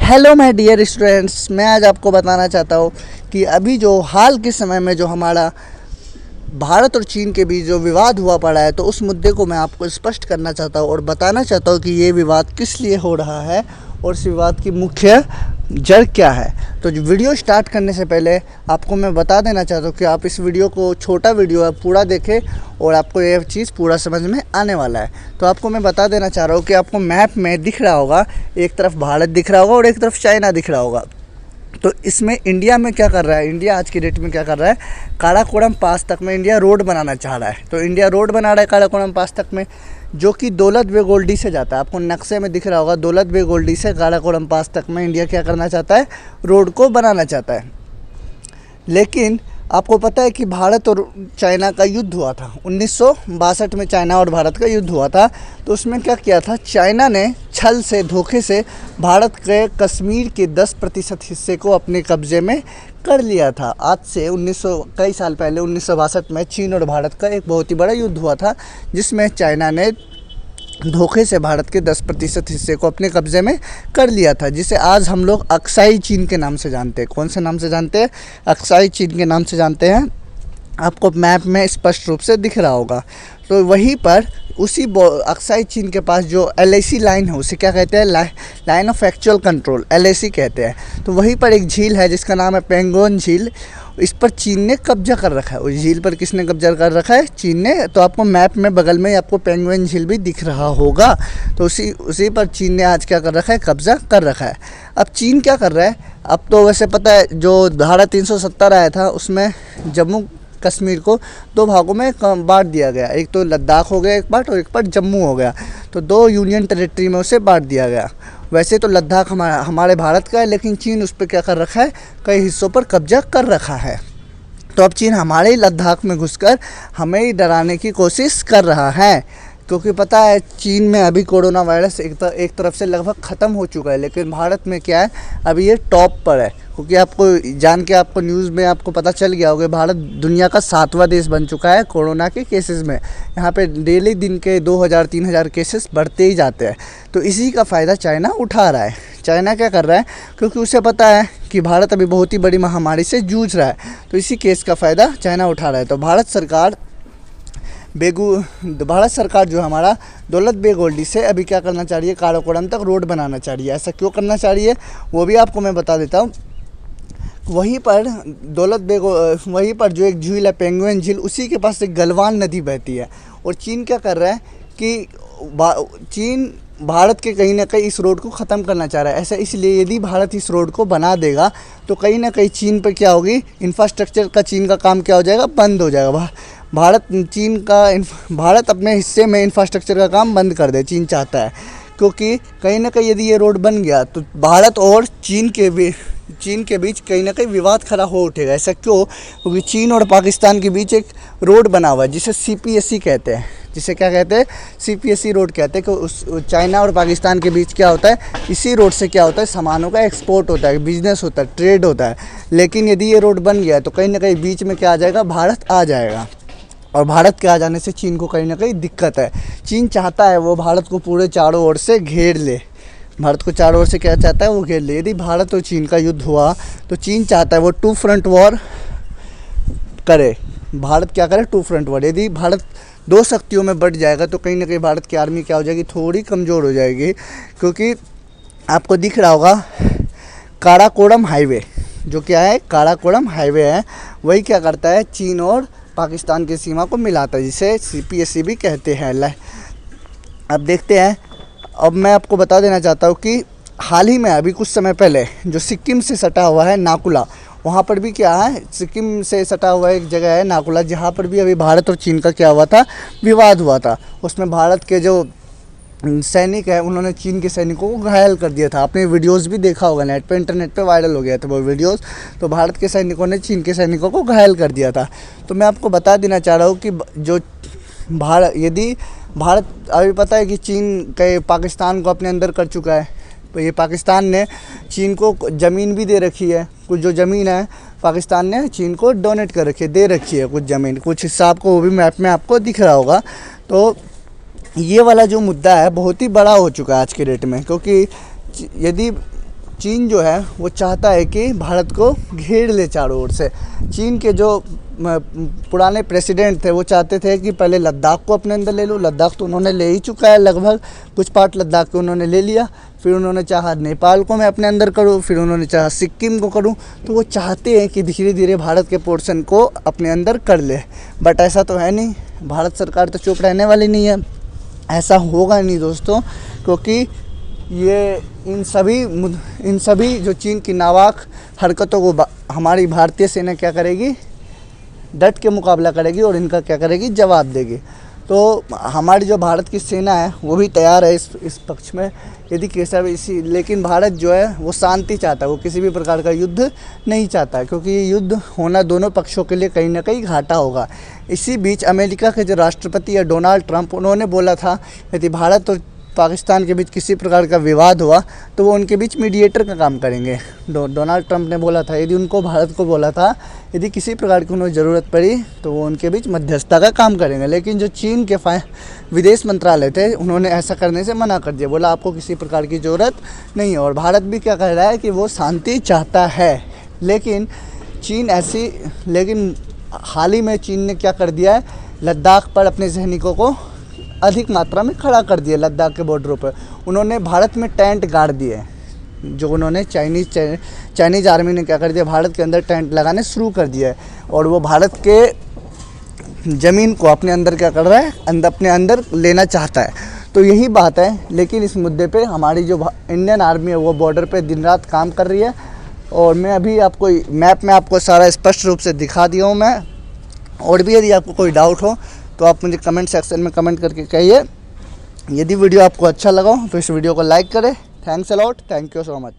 Hello my dear students, मैं आज आपको बताना चाहता हूँ कि अभी जो हाल के समय में जो हमारा भारत और चीन के बीच जो विवाद हुआ पड़ा है, तो उस मुद्दे को मैं आपको स्पष्ट करना चाहता हूँ और बताना चाहता हूँ कि ये विवाद किस लिए हो रहा है और इस विवाद की मुख्य जड़ क्या है। तो जो वीडियो स्टार्ट करने से पहले आपको मैं बता देना चाहता हूँ कि आप इस वीडियो को, छोटा वीडियो है, पूरा देखें और आपको ये चीज़ पूरा समझ में आने वाला है। तो आपको मैं बता देना चाह रहा हूँ कि आपको मैप में दिख रहा होगा, एक तरफ भारत दिख रहा होगा और एक तरफ चाइना दिख रहा होगा। तो इसमें इंडिया में क्या कर रहा है, इंडिया आज की डेट में क्या कर रहा है, काराकोरम पास तक में इंडिया रोड बनाना चाह रहा है। तो इंडिया रोड बना रहा है काराकोरम पास तक में, जो कि दौलत बेग ओल्डी से जाता है। आपको नक्शे में दिख रहा होगा, दौलत बेग ओल्डी से काराकोरम पास तक में इंडिया क्या करना चाहता है, रोड को बनाना चाहता है। लेकिन आपको पता है कि भारत और चाइना का युद्ध हुआ था 1962 में, चाइना और भारत का युद्ध हुआ था। तो उसमें क्या किया था, चाइना ने छल से, धोखे से भारत के कश्मीर के 10% हिस्से को अपने कब्जे में कर लिया था। आज से कई साल पहले 1962 में चीन और भारत का एक बहुत ही बड़ा युद्ध हुआ था, जिसमें चाइना ने धोखे से भारत के 10% हिस्से को अपने कब्जे में कर लिया था, जिसे आज हम लोग अक्साई चीन के नाम से जानते हैं। कौन से नाम से जानते हैं? अक्साई चीन के नाम से जानते हैं। आपको मैप में स्पष्ट रूप से दिख रहा होगा। तो वहीं पर उसी अक्साई चीन के पास जो LAC लाइन है, उसे क्या कहते हैं, line of actual control, LAC कहते हैं। तो वहीं पर एक झील है जिसका नाम है पेंगोंग झील। इस पर चीन ने कब्जा कर रखा है। उस झील पर किसने कब्जा कर रखा है? चीन ने। तो आपको मैप में बगल में आपको पेंगोंग झील भी दिख रहा होगा। तो उसी पर चीन ने आज क्या कर रखा है, कब्जा कर रखा है। अब चीन क्या कर रहा है, अब तो वैसे पता है जो धारा 370 आया था, उसमें जम्मू कश्मीर को दो भागों में बांट दिया गया। एक तो लद्दाख हो गया एक पार्ट, और एक पार्ट जम्मू हो गया। तो दो यूनियन टेरिटरी में उसे बांट दिया गया। वैसे तो लद्दाख हमारे भारत का है, लेकिन चीन उस पर क्या कर रखा है, कई हिस्सों पर कब्जा कर रखा है। तो अब चीन हमारे ही लद्दाख में घुसकर हमें ही डराने की कोशिश कर रहा है, क्योंकि पता है चीन में अभी कोरोना वायरस एक तरफ से लगभग ख़त्म हो चुका है, लेकिन भारत में क्या है, अभी ये टॉप पर है। क्योंकि आपको जान के आपको न्यूज़ में आपको पता चल गया होगा, भारत दुनिया का 7वां देश बन चुका है कोरोना के केसेस में। यहाँ पे डेली दिन के 2000-3000 केसेस बढ़ते ही जाते हैं। तो इसी का फ़ायदा चाइना उठा रहा है। चाइना क्या कर रहा है, क्योंकि उसे पता है कि भारत अभी बहुत ही बड़ी महामारी से जूझ रहा है, तो इसी केस का फ़ायदा चाइना उठा रहा है। तो भारत सरकार जो हमारा दौलत बेग ओल्डी से अभी क्या करना चाह रही है, काराकोरम तक रोड बनाना चाह रही है। ऐसा क्यों करना चाह रही है वो भी आपको मैं बता देता हूँ। वहीं पर वहीं पर जो एक झील है पेंगोंग झील, उसी के पास एक गलवान नदी बहती है। और चीन क्या कर रहा है कि चीन भारत के कहीं ना कहीं इस रोड को ख़त्म करना चाह रहा है। ऐसा इसलिए, यदि भारत इस रोड को बना देगा तो कहीं ना कहीं चीन पर क्या होगी, इंफ्रास्ट्रक्चर का चीन का काम क्या हो जाएगा, बंद हो जाएगा। भारत अपने हिस्से में इंफ्रास्ट्रक्चर का काम बंद कर दे, चीन चाहता है। क्योंकि कहीं ना कहीं यदि ये रोड बन गया तो भारत और चीन के बीच कहीं ना कहीं विवाद खड़ा हो उठेगा। ऐसा क्यों? क्योंकि चीन और पाकिस्तान के बीच एक रोड बना हुआ है जिसे CPSC कहते हैं। जिसे क्या कहते हैं, CPSC रोड कहते हैं। कि उस चाइना और पाकिस्तान के बीच क्या होता है, इसी रोड से क्या होता है, सामानों का एक्सपोर्ट होता है, बिजनेस होता है, ट्रेड होता है। लेकिन यदि ये रोड बन गया तो कहीं ना कहीं बीच में क्या आ जाएगा, भारत आ जाएगा। और भारत के आ जाने से चीन को कहीं ना कहीं दिक्कत है। चीन चाहता है वो भारत को पूरे चारों ओर से घेर ले। भारत को चारों ओर से क्या चाहता है, वो घेर ले। यदि भारत और चीन का युद्ध हुआ तो चीन चाहता है वो 2 फ्रंट वॉर करे। भारत क्या करे, 2 फ्रंट वॉर। यदि भारत 2 शक्तियों में बढ़ जाएगा तो कहीं ना कहीं भारत की आर्मी क्या हो जाएगी, थोड़ी कमज़ोर हो जाएगी। क्योंकि आपको दिख रहा होगा काराकोरम हाईवे, जो क्या है, काराकोरम हाईवे है, वही क्या करता है, चीन और पाकिस्तान की सीमा को मिलाता है, जिसे CPSC भी कहते हैं। अब देखते हैं। अब मैं आपको बता देना चाहता हूँ कि हाल ही में अभी कुछ समय पहले जो सिक्किम से सटा हुआ है नाकुला, वहाँ पर भी क्या है, सिक्किम से सटा हुआ एक जगह है नाकुला, जहाँ पर भी अभी भारत और चीन का क्या हुआ था, विवाद हुआ था। उसमें भारत के जो सैनिक है उन्होंने चीन के सैनिकों को घायल कर दिया था। आपने वीडियोस भी देखा होगा, नेट पे, इंटरनेट पे वायरल हो गया था वो वीडियोस। तो भारत के सैनिकों ने चीन के सैनिकों को घायल कर दिया था। तो मैं आपको बता देना चाह रहा हूँ कि जो यदि भारत, अभी पता है कि चीन के पाकिस्तान को अपने अंदर कर चुका है। तो ये पाकिस्तान ने चीन को ज़मीन भी दे रखी है। कुछ जो ज़मीन है पाकिस्तान ने चीन को डोनेट कर रखी है, दे रखी है कुछ ज़मीन, कुछ हिस्सा आपको वो भी मैप में आपको दिख रहा होगा। तो ये वाला जो मुद्दा है बहुत ही बड़ा हो चुका है आज के डेट में। क्योंकि यदि चीन जो है वो चाहता है कि भारत को घेर ले चारों ओर से। चीन के जो पुराने प्रेसिडेंट थे वो चाहते थे कि पहले लद्दाख को अपने अंदर ले लूँ। लद्दाख तो उन्होंने ले ही चुका है, लगभग कुछ पार्ट लद्दाख के उन्होंने ले लिया। फिर उन्होंने चाहा नेपाल को मैं अपने अंदर करूँ, फिर उन्होंने चाहा सिक्किम को करूँ। तो वो चाहते हैं कि धीरे धीरे भारत के पोर्शन को अपने अंदर कर ले, बट ऐसा तो है नहीं। भारत सरकार तो चुप रहने वाली नहीं है, ऐसा होगा नहीं दोस्तों, क्योंकि ये इन सभी जो चीन की नावाक हरकतों को हमारी भारतीय सेना क्या करेगी, डट के मुकाबला करेगी और इनका क्या करेगी, जवाब देगी। तो हमारी जो भारत की सेना है वो भी तैयार है इस पक्ष में, यदि कैसा भी लेकिन भारत जो है वो शांति चाहता है, वो किसी भी प्रकार का युद्ध नहीं चाहता है, क्योंकि ये युद्ध होना दोनों पक्षों के लिए कहीं ना कहीं घाटा होगा। इसी बीच अमेरिका के जो राष्ट्रपति है डोनाल्ड ट्रंप, उन्होंने बोला था यदि भारत और पाकिस्तान के बीच किसी प्रकार का विवाद हुआ तो वो उनके बीच मीडिएटर का काम करेंगे। डोनाल्ड ट्रंप ने बोला था, यदि उनको भारत को बोला था यदि किसी प्रकार की उन्हें ज़रूरत पड़ी तो वो उनके बीच मध्यस्थता का काम करेंगे। लेकिन जो चीन के विदेश मंत्रालय थे उन्होंने ऐसा करने से मना कर दिया, बोला आपको किसी प्रकार की ज़रूरत नहीं है। और भारत भी क्या कह रहा है कि वो शांति चाहता है, लेकिन हाल ही में चीन ने क्या कर दिया है, लद्दाख पर अपने सैनिकों को अधिक मात्रा में खड़ा कर दिया। लद्दाख के बॉर्डरों पर उन्होंने भारत में टेंट गाड़ दिए, जो उन्होंने चाइनीज़ आर्मी ने क्या कर दिया, भारत के अंदर टेंट लगाने शुरू कर दिया है। और वो भारत के ज़मीन को अपने अंदर क्या कर रहा है, अपने अंदर लेना चाहता है। तो यही बात है। लेकिन इस मुद्दे पे हमारी जो इंडियन आर्मी है वो बॉर्डर पे दिन रात काम कर रही है। और मैं अभी आपको मैप में आपको सारा स्पष्ट रूप से दिखा दिया हूँ मैं। और भी यदि आपको कोई डाउट हो तो आप मुझे कमेंट सेक्शन में कमेंट करके कहिए। यदि वीडियो आपको अच्छा लगा तो इस वीडियो को लाइक करें। Thanks a lot, thank you so much.